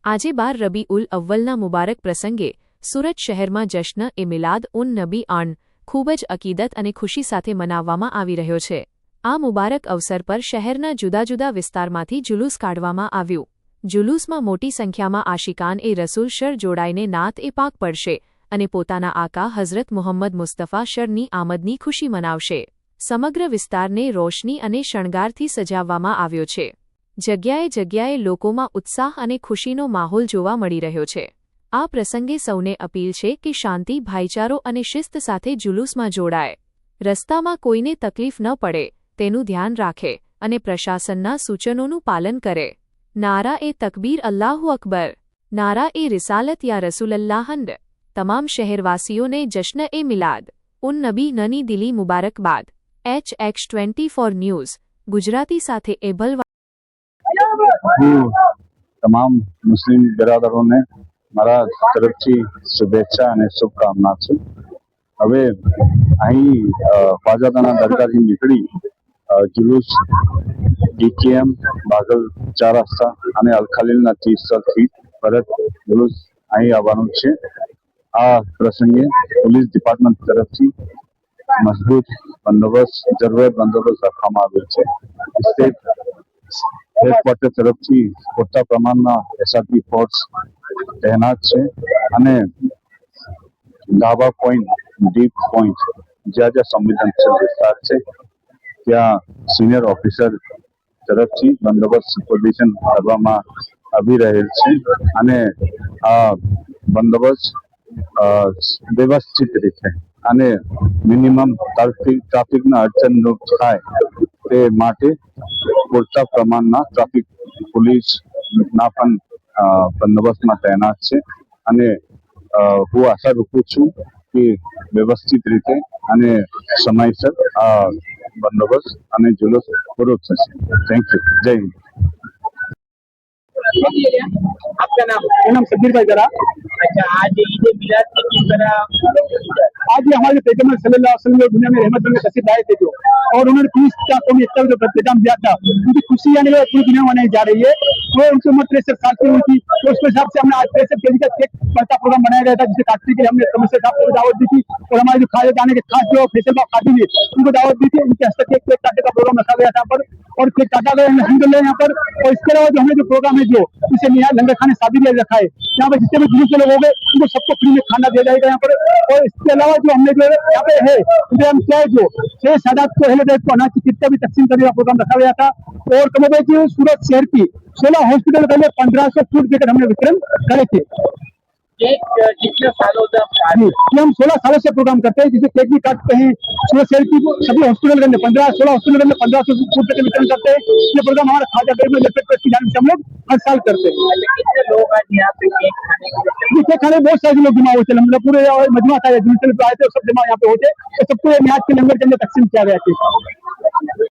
આજે 12 રબી ઉલ અવ્વલના મુબારક પ્રસંગે સુરત શહેરમાં જશ્ન-એ-મિલાદ-ઉન-નબી આન ખૂબ જ અકીદત અને ખુશી સાથે મનાવવામાં આવી રહ્યો છે। આ મુબારક અવસર પર શહેરના જુદા જુદા વિસ્તારમાંથી જુલુસ કાઢવામાં આવ્યું। જુલુસમાં મોટી સંખ્યામાં આશિકાન-એ-રસૂલ શર જોડાઈને નાત-એ-પાક પડશે અને પોતાના આકા હઝરત મુહમ્મદ મુસ્તફા શરની આમદની ખુશી મનાવશે। સમગ્ર વિસ્તારને રોશની અને શણગારથી સજાવવામાં આવ્યો છે। જગ્યાએ જગ્યાએ લોકોમાં ઉત્સાહ અને ખુશીનો માહોલ જોવા મળી રહ્યો છે। આ પ્રસંગે સૌને અપીલ છે કે શાંતિ, ભાઈચારો અને શિસ્ત સાથે જુલુસમાં જોડાય, રસ્તામાં કોઈને તકલીફ ન પડે તેનું ધ્યાન રાખે અને પ્રશાસનના સૂચનોનું પાલન કરે। નારા-એ-તકબીર, અલ્લાહુ અકબર, નારા-એ-રિસાલત યા રસૂલલ્લાહંદ। તમામ શહેરવાસીઓને જશ્ન-એ-મિલાદ-ઉન-નબી ની દિલી મુબારકબાદ। HX24 ન્યૂઝ ગુજરાતી સાથે એભલ તમામ મુસ્લિમ બિરાદરોને મારા તરફથી શુભેચ્છા અને શુભકામના છે। હવે અહીં ખ્વાજાદાના દરગાહથી નીકળી જુલુસ DKM, બાગલ 4 રસ્તા અને અલ-ખલીલના 30 સ્થળથી પરત જુલુસ અહીં આવવાનું છે। આ પ્રસંગે પોલીસ ડિપાર્ટમેન્ટ તરફથી મજબૂત બંદોબસ્ત, જરૂરી બંદોબસ્ત રાખવામાં આવ્યો છે। સ્ટેટ હેડક્વાર્ટર તરફથી પૂરતા પ્રમાણમાં SRP ફોર્સ તૈનાત છે અને ધાબા પોઈન્ટ, ડીપ પોઈન્ટ, જ્યાં જ્યાં સંવેદનશીલ વિસ્તાર છે ત્યાં સિનિયર ઓફિસર તરફથી બંદોબસ્ત સુપરવિઝન કરવામાં આવી રહેલ છે અને આ બંદોબસ્ત વ્યવસ્થિત રીતે અને મિનિમમ ટ્રાફિકના અડચણરૂપ થાય તે માટે પૂરતા પ્રમાણના ટ્રાફિક પોલીસના પણ બંદોબસ્તમાં તૈનાત છે અને હું આશા રાખું છું કે વ્યવસ્થિત રીતે અને સમયસર આ બંદોબસ્ત અને જુલુસ પૂરો થશે। Thank you. જય હિન્દ। आपका नाम? मेरा नाम सब्बीर भाई जरा। अच्छा, आज ईद मिलाद की किस तरह? आज ये हमारे पैगंबर सल्लल्लाहु अलैहि वसल्लम दुनिया में रहमत बनकर तशरीफ लाए थे जो, और उन्होंने 30 का कौमी एकता का जो पैगाम दिया था, उनकी खुशी आने वाली पूरी दुनिया मनाई जा रही है। वो उनकी उम्र 63 साल की हुई थी, तो उसके हिसाब से हमने आज 63 केजी का केक का प्रोग्राम बनाया गया था, जिसे काटने के लिए हमने कमिश्नर साहब को दावत दी थी और हमारे जो खाए जाने के खास जो फैसल बाग खाती है उनको दावत दी थी। उनके हस्ते केक काटने का प्रोग्राम रखा गया था पर, और केक काटा गया अल्हम्दुलिल्लाह यहाँ पर। और इसके अलावा जो हमने जो प्रोग्राम है जो इसे लंगर खाने शादी में रखा है, यहाँ पर जितने भी जुलूस के लोग हो गए उनको सबको फ्री में खाना दिया जाएगा यहाँ पर। और इसके अलावा जो हमने जो यहाँ पे है हम क्या है जो 6 सादात को अहले को अनाज की कितना भी तकसीम करने का प्रोग्राम रखा गया था। और कमोबेश सूरत शहर की 16 हॉस्पिटल के लिए 1500 फूड पैकेट हमने वितरण करे थे। कितने सालों तक हम 16 सालों से प्रोग्राम करते हैं, जिसे केक भी काटते हैं। सूरत शहर की सभी हॉस्पिटल के अंदर 16 हॉस्पिटल के अंदर 1500 फूड पैकेट वितरण करते हैं। ये प्रोग्राम हमारा खाजा बेग में लेकर की जाने से हम लोग हर साल करते हैं। कितने लोग आज यहाँ पे केक खाने केक खाने बहुत सारे लोग जमा होते हैं, मतलब पूरे मजमा था जिनसे आए थे सब जमा यहाँ पे होते, तो सबको न्याज के लंगर के अंदर तकसीम किया गया था।